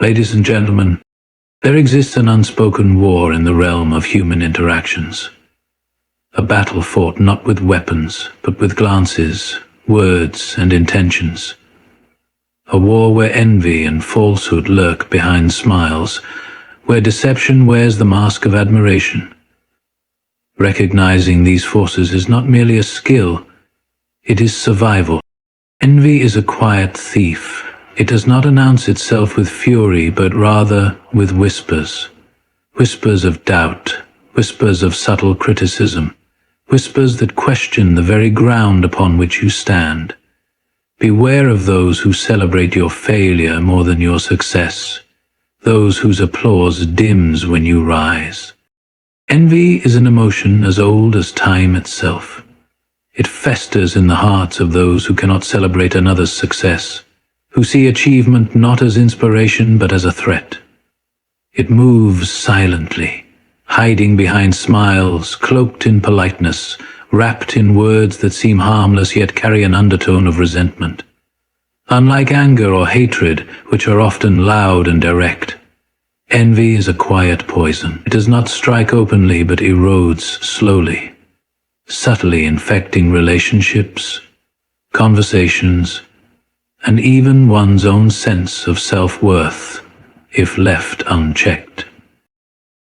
Ladies and gentlemen, there exists an unspoken war in the realm of human interactions. A battle fought not with weapons, but with glances, words, and intentions. A war where envy and falsehood lurk behind smiles, where deception wears the mask of admiration. Recognizing these forces is not merely a skill, it is survival. Envy is a quiet thief. It does not announce itself with fury, but rather with whispers. Whispers of doubt, whispers of subtle criticism, whispers that question the very ground upon which you stand. Beware of those who celebrate your failure more than your success, those whose applause dims when you rise. Envy is an emotion as old as time itself. It festers in the hearts of those who cannot celebrate another's success, who see achievement not as inspiration but as a threat. It moves silently, hiding behind smiles, cloaked in politeness, wrapped in words that seem harmless yet carry an undertone of resentment. Unlike anger or hatred, which are often loud and direct, envy is a quiet poison. It does not strike openly but erodes slowly, subtly infecting relationships, conversations, and even one's own sense of self-worth, if left unchecked.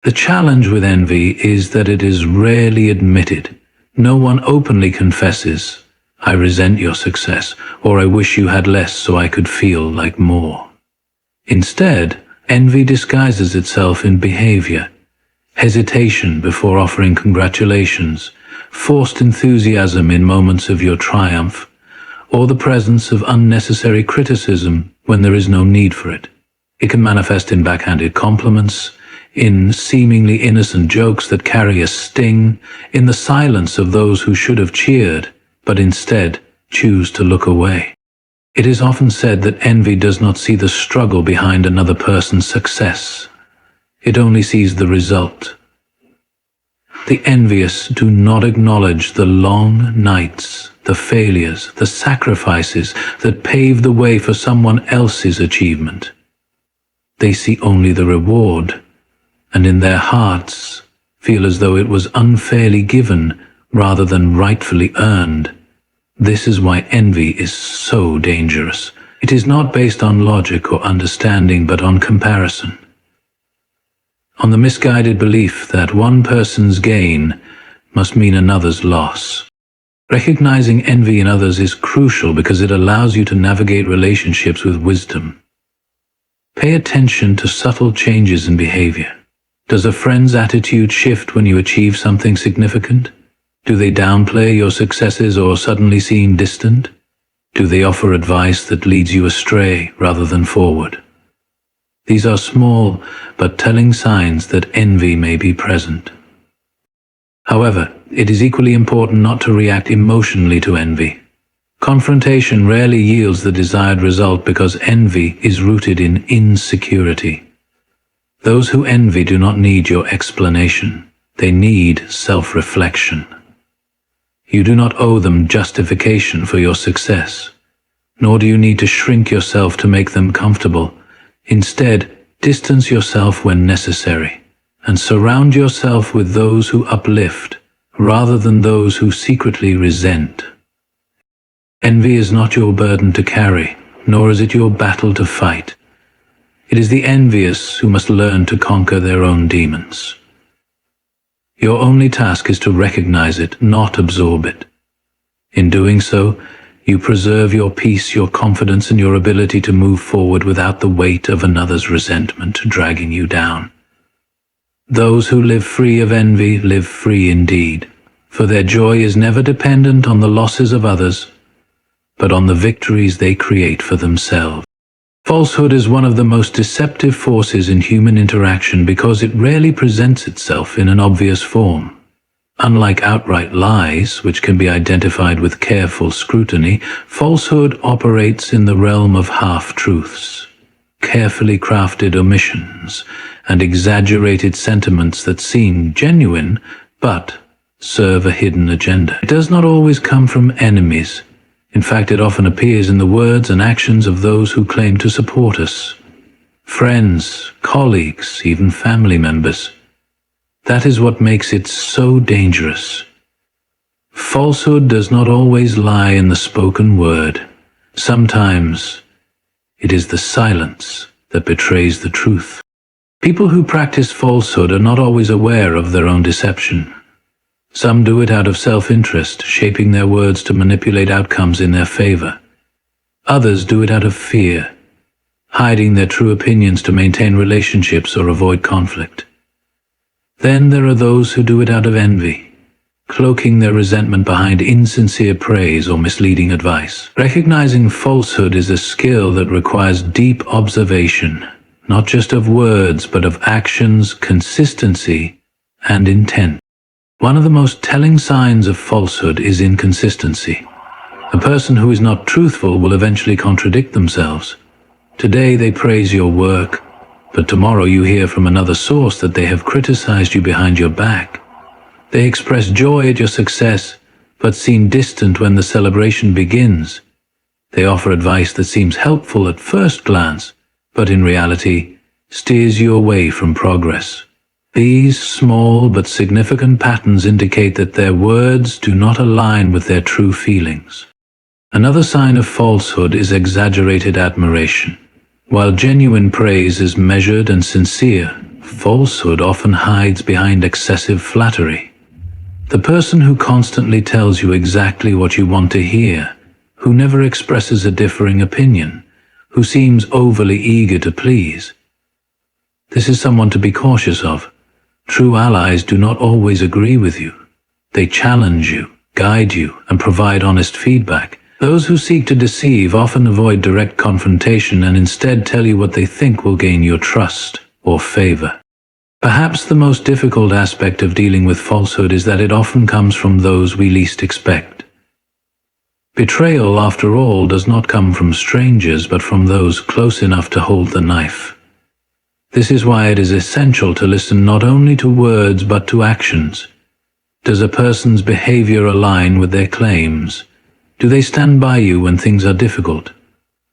The challenge with envy is that it is rarely admitted. No one openly confesses, "I resent your success," or "I wish you had less so I could feel like more." Instead, envy disguises itself in behavior, hesitation before offering congratulations, forced enthusiasm in moments of your triumph, or the presence of unnecessary criticism when there is no need for it. It can manifest in backhanded compliments, in seemingly innocent jokes that carry a sting, in the silence of those who should have cheered, but instead choose to look away. It is often said that envy does not see the struggle behind another person's success. It only sees the result. The envious do not acknowledge the long nights, the failures, the sacrifices that pave the way for someone else's achievement. They see only the reward, and in their hearts feel as though it was unfairly given rather than rightfully earned. This is why envy is so dangerous. It is not based on logic or understanding, but on comparison. On the misguided belief that one person's gain must mean another's loss. Recognizing envy in others is crucial because it allows you to navigate relationships with wisdom. Pay attention to subtle changes in behavior. Does a friend's attitude shift when you achieve something significant? Do they downplay your successes or suddenly seem distant? Do they offer advice that leads you astray rather than forward? These are small but telling signs that envy may be present. However, it is equally important not to react emotionally to envy. Confrontation rarely yields the desired result because envy is rooted in insecurity. Those who envy do not need your explanation. They need self-reflection. You do not owe them justification for your success, nor do you need to shrink yourself to make them comfortable. Instead, distance yourself when necessary, and surround yourself with those who uplift, rather than those who secretly resent. Envy is not your burden to carry, nor is it your battle to fight. It is the envious who must learn to conquer their own demons. Your only task is to recognize it, not absorb it. In doing so, you preserve your peace, your confidence, and your ability to move forward without the weight of another's resentment dragging you down. Those who live free of envy live free indeed, for their joy is never dependent on the losses of others, but on the victories they create for themselves. Falsehood is one of the most deceptive forces in human interaction because it rarely presents itself in an obvious form. Unlike outright lies, which can be identified with careful scrutiny, falsehood operates in the realm of half-truths, carefully crafted omissions, and exaggerated sentiments that seem genuine, but serve a hidden agenda. It does not always come from enemies. In fact, it often appears in the words and actions of those who claim to support us. friends, colleagues, even family members. That is what makes it so dangerous. Falsehood does not always lie in the spoken word. Sometimes it is the silence that betrays the truth. People who practice falsehood are not always aware of their own deception. Some do it out of self-interest, shaping their words to manipulate outcomes in their favor. Others do it out of fear, hiding their true opinions to maintain relationships or avoid conflict. Then there are those who do it out of envy, cloaking their resentment behind insincere praise or misleading advice. Recognizing falsehood is a skill that requires deep observation, not just of words, but of actions, consistency, and intent. One of the most telling signs of falsehood is inconsistency. A person who is not truthful will eventually contradict themselves. Today they praise your work, but tomorrow you hear from another source that they have criticized you behind your back. They express joy at your success, but seem distant when the celebration begins. They offer advice that seems helpful at first glance, but in reality steers you away from progress. These small but significant patterns indicate that their words do not align with their true feelings. Another sign of falsehood is exaggerated admiration. While genuine praise is measured and sincere, falsehood often hides behind excessive flattery. The person who constantly tells you exactly what you want to hear, who never expresses a differing opinion, who seems overly eager to please. This is someone to be cautious of. True allies do not always agree with you. They challenge you, guide you, and provide honest feedback. Those who seek to deceive often avoid direct confrontation and instead tell you what they think will gain your trust or favor. Perhaps the most difficult aspect of dealing with falsehood is that it often comes from those we least expect. Betrayal, after all, does not come from strangers but from those close enough to hold the knife. This is why it is essential to listen not only to words but to actions. Does a person's behavior align with their claims? Do they stand by you when things are difficult?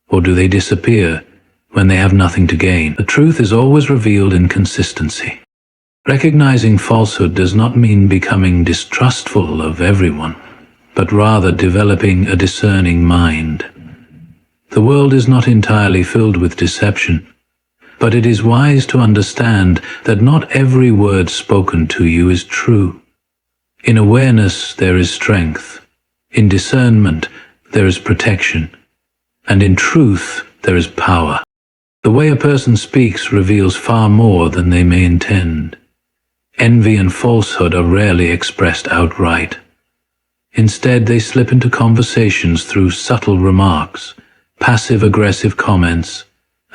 Or do they disappear when they have nothing to gain? The truth is always revealed in consistency. Recognizing falsehood does not mean becoming distrustful of everyone, but rather developing a discerning mind. The world is not entirely filled with deception, but it is wise to understand that not every word spoken to you is true. In awareness there is strength. In discernment, there is protection, and in truth, there is power. The way a person speaks reveals far more than they may intend. Envy and falsehood are rarely expressed outright. Instead, they slip into conversations through subtle remarks, passive-aggressive comments,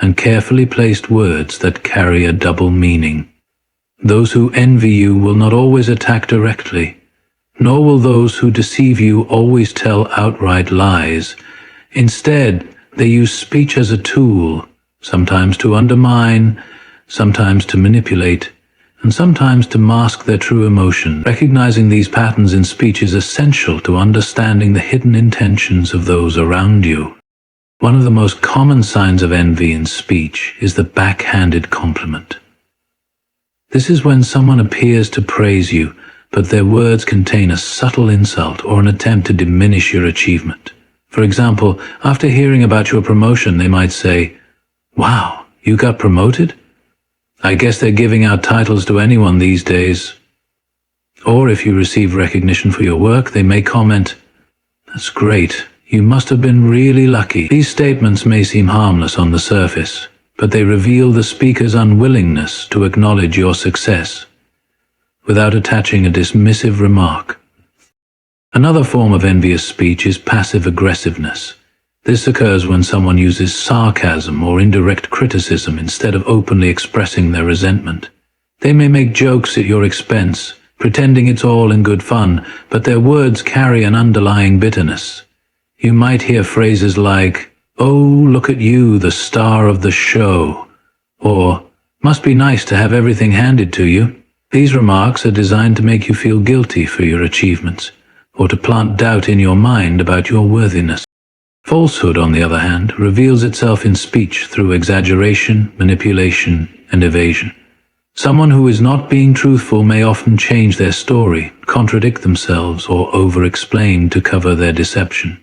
and carefully placed words that carry a double meaning. Those who envy you will not always attack directly, nor will those who deceive you always tell outright lies. Instead, they use speech as a tool, sometimes to undermine, sometimes to manipulate, and sometimes to mask their true emotion. Recognizing these patterns in speech is essential to understanding the hidden intentions of those around you. One of the most common signs of envy in speech is the backhanded compliment. This is when someone appears to praise you, but their words contain a subtle insult or an attempt to diminish your achievement. For example, after hearing about your promotion, they might say, "Wow, you got promoted? I guess they're giving out titles to anyone these days." Or if you receive recognition for your work, they may comment, "That's great. You must have been really lucky." These statements may seem harmless on the surface, but they reveal the speaker's unwillingness to acknowledge your success without attaching a dismissive remark. Another form of envious speech is passive aggressiveness. This occurs when someone uses sarcasm or indirect criticism instead of openly expressing their resentment. They may make jokes at your expense, pretending it's all in good fun, but their words carry an underlying bitterness. You might hear phrases like, "Oh, look at you, the star of the show," or "Must be nice to have everything handed to you." These remarks are designed to make you feel guilty for your achievements, or to plant doubt in your mind about your worthiness. Falsehood, on the other hand, reveals itself in speech through exaggeration, manipulation, and evasion. Someone who is not being truthful may often change their story, contradict themselves, or over-explain to cover their deception.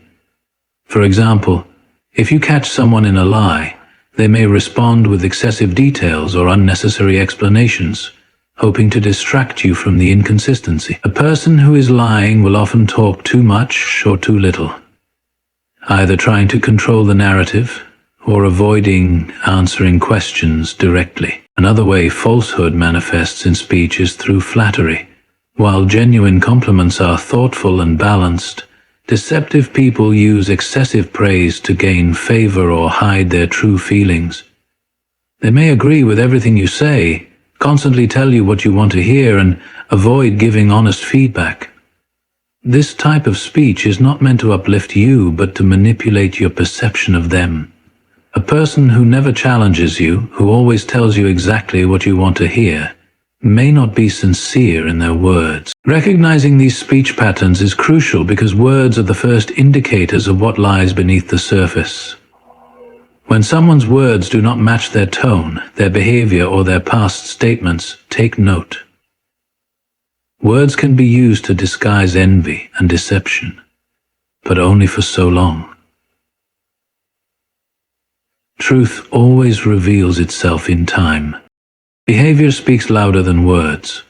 For example, if you catch someone in a lie, they may respond with excessive details or unnecessary explanations, hoping to distract you from the inconsistency. A person who is lying will often talk too much or too little, either trying to control the narrative or avoiding answering questions directly. Another way falsehood manifests in speech is through flattery. While genuine compliments are thoughtful and balanced, deceptive people use excessive praise to gain favor or hide their true feelings. They may agree with everything you say, constantly tell you what you want to hear, and avoid giving honest feedback. This type of speech is not meant to uplift you, but to manipulate your perception of them. A person who never challenges you, who always tells you exactly what you want to hear, may not be sincere in their words. Recognizing these speech patterns is crucial because words are the first indicators of what lies beneath the surface. When someone's words do not match their tone, their behavior, or their past statements, take note. Words can be used to disguise envy and deception, but only for so long. Truth always reveals itself in time. Behavior speaks louder than words.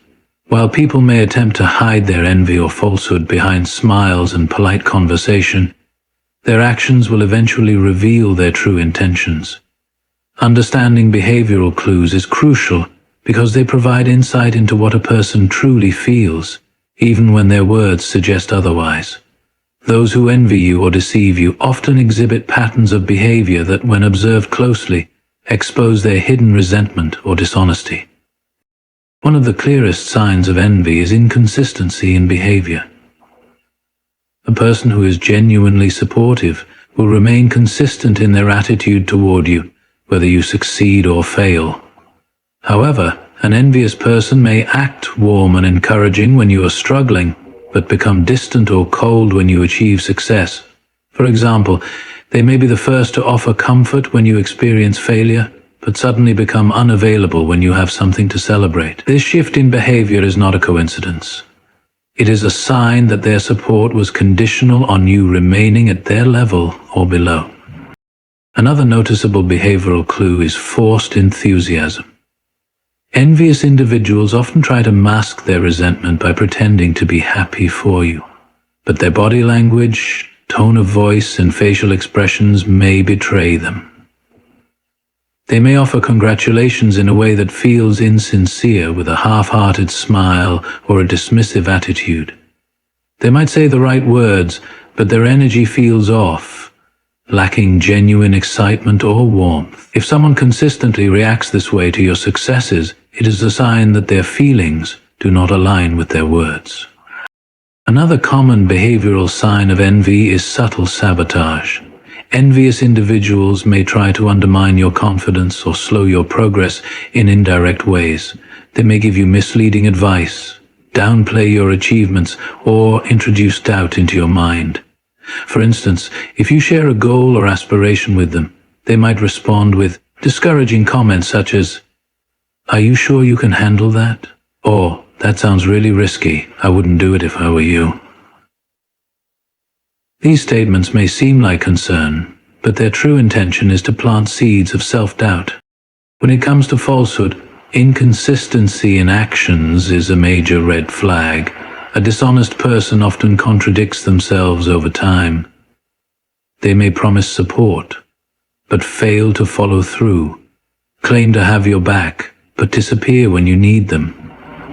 While people may attempt to hide their envy or falsehood behind smiles and polite conversation, their actions will eventually reveal their true intentions. Understanding behavioral clues is crucial because they provide insight into what a person truly feels, even when their words suggest otherwise. Those who envy you or deceive you often exhibit patterns of behavior that, when observed closely, expose their hidden resentment or dishonesty. One of the clearest signs of envy is inconsistency in behavior. A person who is genuinely supportive will remain consistent in their attitude toward you, whether you succeed or fail. However, an envious person may act warm and encouraging when you are struggling, but become distant or cold when you achieve success. For example, they may be the first to offer comfort when you experience failure, but suddenly become unavailable when you have something to celebrate. This shift in behavior is not a coincidence. It is a sign that their support was conditional on you remaining at their level or below. Another noticeable behavioral clue is forced enthusiasm. Envious individuals often try to mask their resentment by pretending to be happy for you, but their body language, tone of voice, and facial expressions may betray them. They may offer congratulations in a way that feels insincere, with a half-hearted smile or a dismissive attitude. They might say the right words, but their energy feels off, lacking genuine excitement or warmth. If someone consistently reacts this way to your successes, it is a sign that their feelings do not align with their words. Another common behavioral sign of envy is subtle sabotage. Envious individuals may try to undermine your confidence or slow your progress in indirect ways. They may give you misleading advice, downplay your achievements, or introduce doubt into your mind. For instance, if you share a goal or aspiration with them, they might respond with discouraging comments such as, "Are you sure you can handle that?" Or, "That sounds really risky. I wouldn't do it if I were you." These statements may seem like concern, but their true intention is to plant seeds of self-doubt. When it comes to falsehood, inconsistency in actions is a major red flag. A dishonest person often contradicts themselves over time. They may promise support, but fail to follow through, claim to have your back, but disappear when you need them,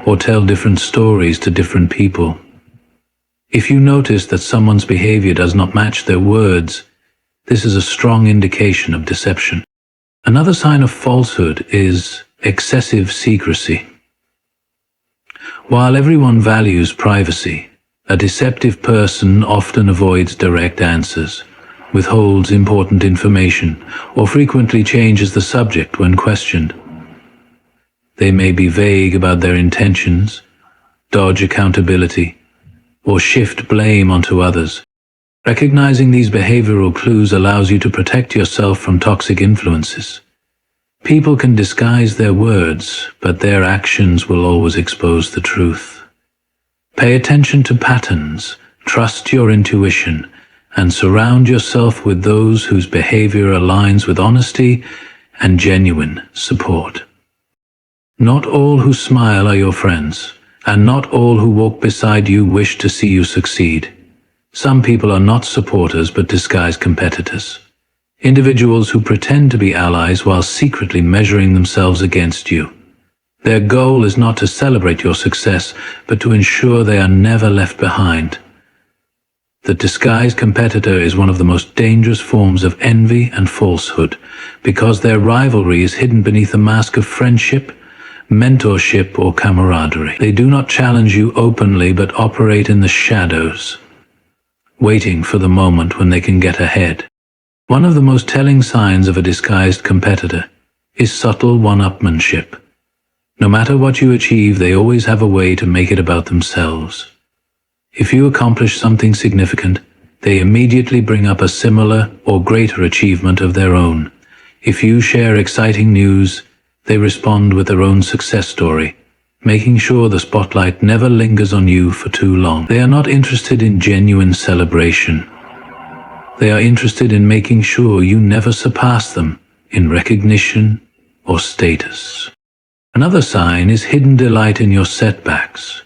or tell different stories to different people. If you notice that someone's behavior does not match their words, this is a strong indication of deception. Another sign of falsehood is excessive secrecy. While everyone values privacy, a deceptive person often avoids direct answers, withholds important information, or frequently changes the subject when questioned. They may be vague about their intentions, dodge accountability, or shift blame onto others. Recognizing these behavioral clues allows you to protect yourself from toxic influences. People can disguise their words, but their actions will always expose the truth. Pay attention to patterns, trust your intuition, and surround yourself with those whose behavior aligns with honesty and genuine support. Not all who smile are your friends, and not all who walk beside you wish to see you succeed. Some people are not supporters but disguised competitors. Individuals who pretend to be allies while secretly measuring themselves against you. Their goal is not to celebrate your success, but to ensure they are never left behind. The disguised competitor is one of the most dangerous forms of envy and falsehood, because their rivalry is hidden beneath a mask of friendship, mentorship, or camaraderie. They do not challenge you openly but operate in the shadows, waiting for the moment when they can get ahead. One of the most telling signs of a disguised competitor is subtle one-upmanship. No matter what you achieve, they always have a way to make it about themselves. If you accomplish something significant, they immediately bring up a similar or greater achievement of their own. If you share exciting news, they respond with their own success story, making sure the spotlight never lingers on you for too long. They are not interested in genuine celebration. They are interested in making sure you never surpass them in recognition or status. Another sign is hidden delight in your setbacks.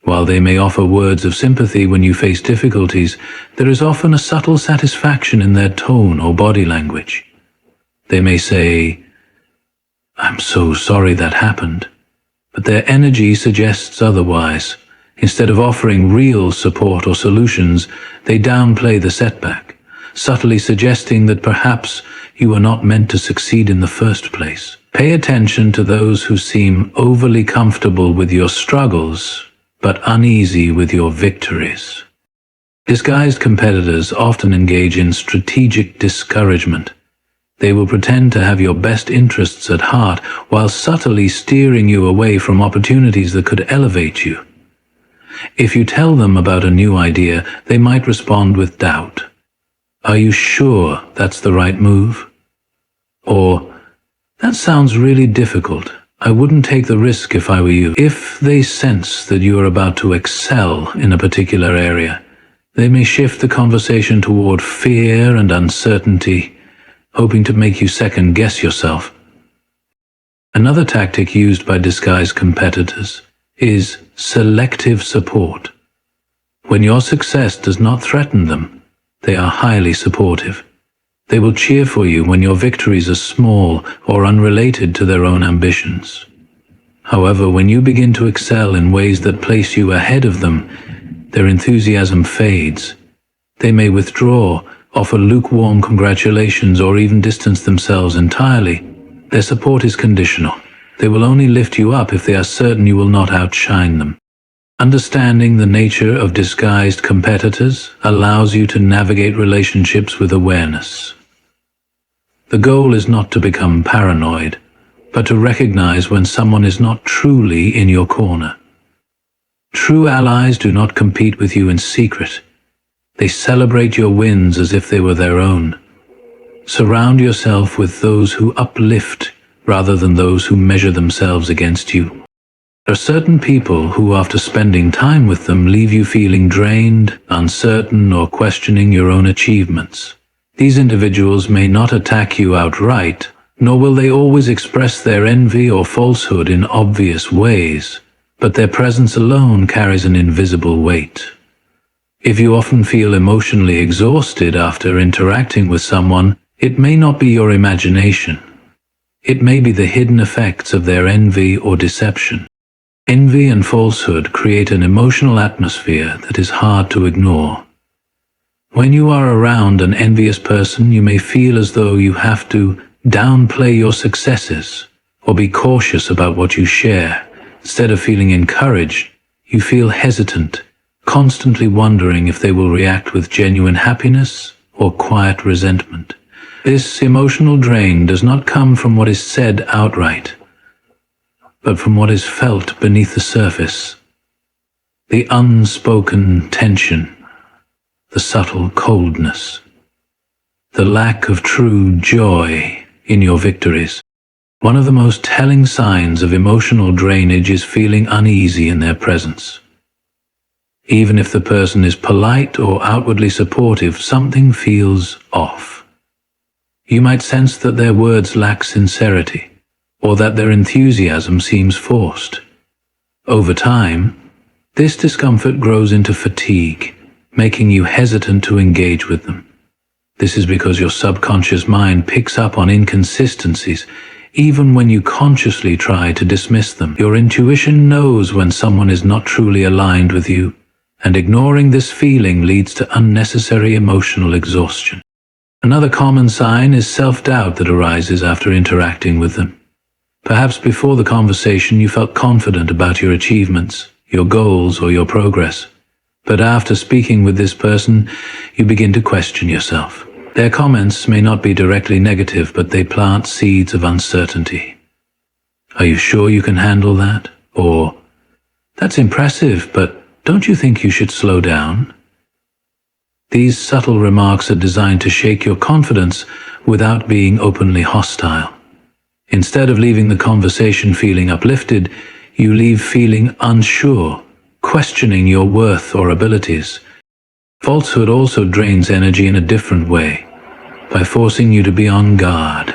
While they may offer words of sympathy when you face difficulties, there is often a subtle satisfaction in their tone or body language. They may say, "I'm so sorry that happened," but their energy suggests otherwise. Instead of offering real support or solutions, they downplay the setback, subtly suggesting that perhaps you were not meant to succeed in the first place. Pay attention to those who seem overly comfortable with your struggles, but uneasy with your victories. Disguised competitors often engage in strategic discouragement. They will pretend to have your best interests at heart while subtly steering you away from opportunities that could elevate you. If you tell them about a new idea, they might respond with doubt. "Are you sure that's the right move?" Or, "That sounds really difficult. I wouldn't take the risk if I were you." If they sense that you are about to excel in a particular area, they may shift the conversation toward fear and uncertainty, hoping to make you second-guess yourself. Another tactic used by disguised competitors is selective support. When your success does not threaten them, they are highly supportive. They will cheer for you when your victories are small or unrelated to their own ambitions. However, when you begin to excel in ways that place you ahead of them, their enthusiasm fades. They may withdraw, offer lukewarm congratulations, or even distance themselves entirely. Their support is conditional. They will only lift you up if they are certain you will not outshine them. Understanding the nature of disguised competitors allows you to navigate relationships with awareness. The goal is not to become paranoid, but to recognize when someone is not truly in your corner. True allies do not compete with you in secret. They celebrate your wins as if they were their own. Surround yourself with those who uplift rather than those who measure themselves against you. There are certain people who, after spending time with them, leave you feeling drained, uncertain, or questioning your own achievements. These individuals may not attack you outright, nor will they always express their envy or falsehood in obvious ways, but their presence alone carries an invisible weight. If you often feel emotionally exhausted after interacting with someone, it may not be your imagination. It may be the hidden effects of their envy or deception. Envy and falsehood create an emotional atmosphere that is hard to ignore. When you are around an envious person, you may feel as though you have to downplay your successes or be cautious about what you share. Instead of feeling encouraged, you feel hesitant, constantly wondering if they will react with genuine happiness or quiet resentment. This emotional drain does not come from what is said outright, but from what is felt beneath the surface. The unspoken tension, the subtle coldness, the lack of true joy in your victories. One of the most telling signs of emotional drainage is feeling uneasy in their presence. Even if the person is polite or outwardly supportive, something feels off. You might sense that their words lack sincerity, or that their enthusiasm seems forced. Over time, this discomfort grows into fatigue, making you hesitant to engage with them. This is because your subconscious mind picks up on inconsistencies, even when you consciously try to dismiss them. Your intuition knows when someone is not truly aligned with you, and ignoring this feeling leads to unnecessary emotional exhaustion. Another common sign is self-doubt that arises after interacting with them. Perhaps before the conversation you felt confident about your achievements, your goals, or your progress. But after speaking with this person, you begin to question yourself. Their comments may not be directly negative, but they plant seeds of uncertainty. Are you sure you can handle that? Or, that's impressive, but don't you think you should slow down? These subtle remarks are designed to shake your confidence without being openly hostile. Instead of leaving the conversation feeling uplifted, you leave feeling unsure, questioning your worth or abilities. Falsehood also drains energy in a different way, by forcing you to be on guard.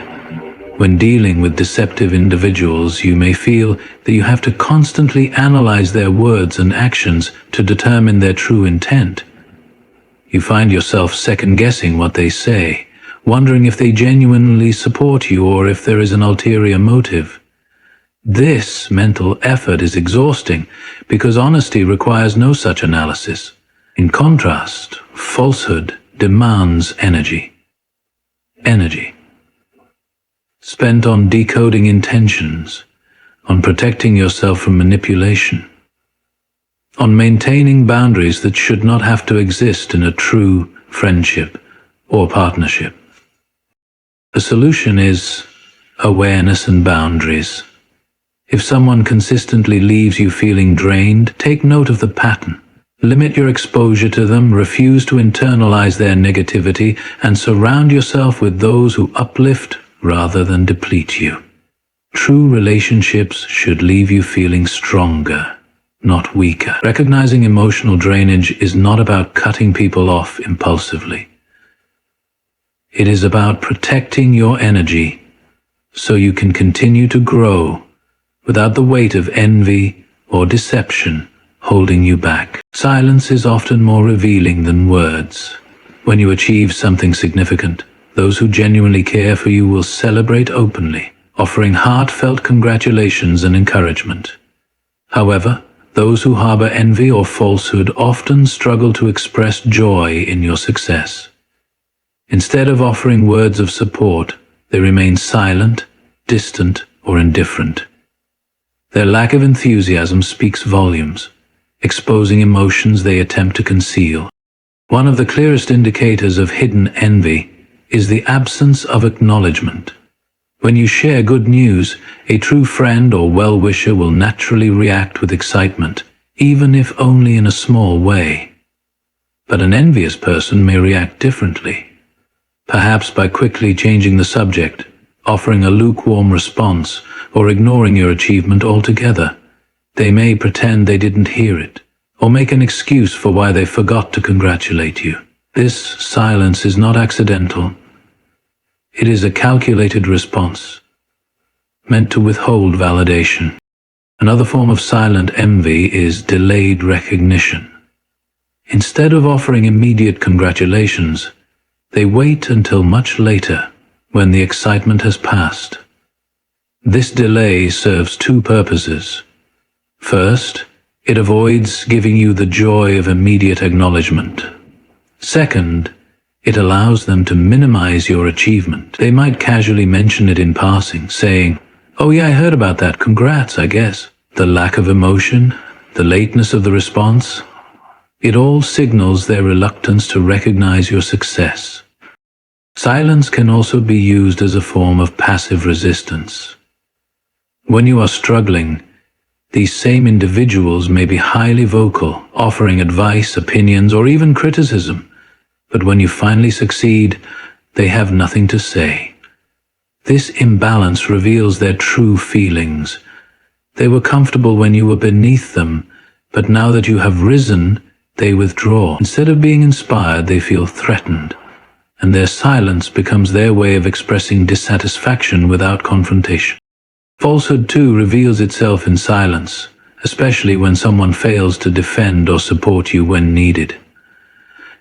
When dealing with deceptive individuals, you may feel that you have to constantly analyze their words and actions to determine their true intent. You find yourself second-guessing what they say, wondering if they genuinely support you or if there is an ulterior motive. This mental effort is exhausting because honesty requires no such analysis. In contrast, falsehood demands energy. Energy spent on decoding intentions, on protecting yourself from manipulation, on maintaining boundaries that should not have to exist in a true friendship or partnership. The solution is awareness and boundaries. If someone consistently leaves you feeling drained, take note of the pattern. Limit your exposure to them, refuse to internalize their negativity, and surround yourself with those who uplift rather than deplete you. True relationships should leave you feeling stronger, not weaker. Recognizing emotional drainage is not about cutting people off impulsively. It is about protecting your energy so you can continue to grow without the weight of envy or deception holding you back. Silence is often more revealing than words. When you achieve something significant, those who genuinely care for you will celebrate openly, offering heartfelt congratulations and encouragement. However, those who harbor envy or falsehood often struggle to express joy in your success. Instead of offering words of support, they remain silent, distant, or indifferent. Their lack of enthusiasm speaks volumes, exposing emotions they attempt to conceal. One of the clearest indicators of hidden envy is the absence of acknowledgement. When you share good news, a true friend or well-wisher will naturally react with excitement, even if only in a small way. But an envious person may react differently, perhaps by quickly changing the subject, offering a lukewarm response, or ignoring your achievement altogether. They may pretend they didn't hear it, or make an excuse for why they forgot to congratulate you. This silence is not accidental. It is a calculated response, meant to withhold validation. Another form of silent envy is delayed recognition. Instead of offering immediate congratulations, they wait until much later, when the excitement has passed. This delay serves two purposes. First, it avoids giving you the joy of immediate acknowledgement. Second, it allows them to minimize your achievement. They might casually mention it in passing, saying, "Oh yeah, I heard about that, congrats, I guess." The lack of emotion, the lateness of the response, it all signals their reluctance to recognize your success. Silence can also be used as a form of passive resistance. When you are struggling, these same individuals may be highly vocal, offering advice, opinions, or even criticism, but when you finally succeed, they have nothing to say. This imbalance reveals their true feelings. They were comfortable when you were beneath them, but now that you have risen, they withdraw. Instead of being inspired, they feel threatened, and their silence becomes their way of expressing dissatisfaction without confrontation. Falsehood too reveals itself in silence, especially when someone fails to defend or support you when needed.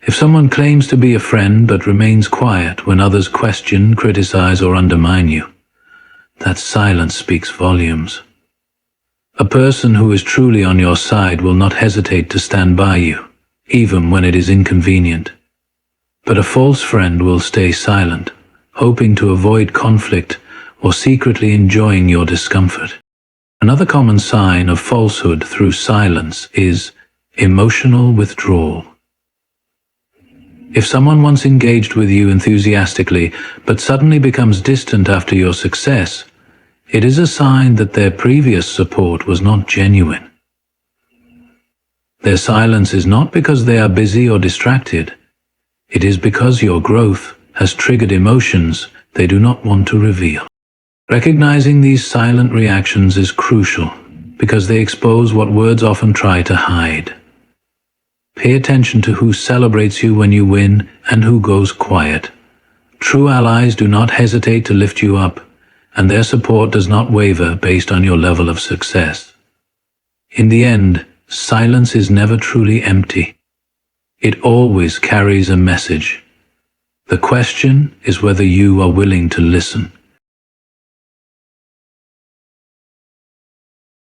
If someone claims to be a friend but remains quiet when others question, criticize, or undermine you, that silence speaks volumes. A person who is truly on your side will not hesitate to stand by you, even when it is inconvenient. But a false friend will stay silent, hoping to avoid conflict or secretly enjoying your discomfort. Another common sign of falsehood through silence is emotional withdrawal. If someone once engaged with you enthusiastically but suddenly becomes distant after your success, it is a sign that their previous support was not genuine. Their silence is not because they are busy or distracted. It is because your growth has triggered emotions they do not want to reveal. Recognizing these silent reactions is crucial because they expose what words often try to hide. Pay attention to who celebrates you when you win and who goes quiet. True allies do not hesitate to lift you up, and their support does not waver based on your level of success. In the end, silence is never truly empty. It always carries a message. The question is whether you are willing to listen.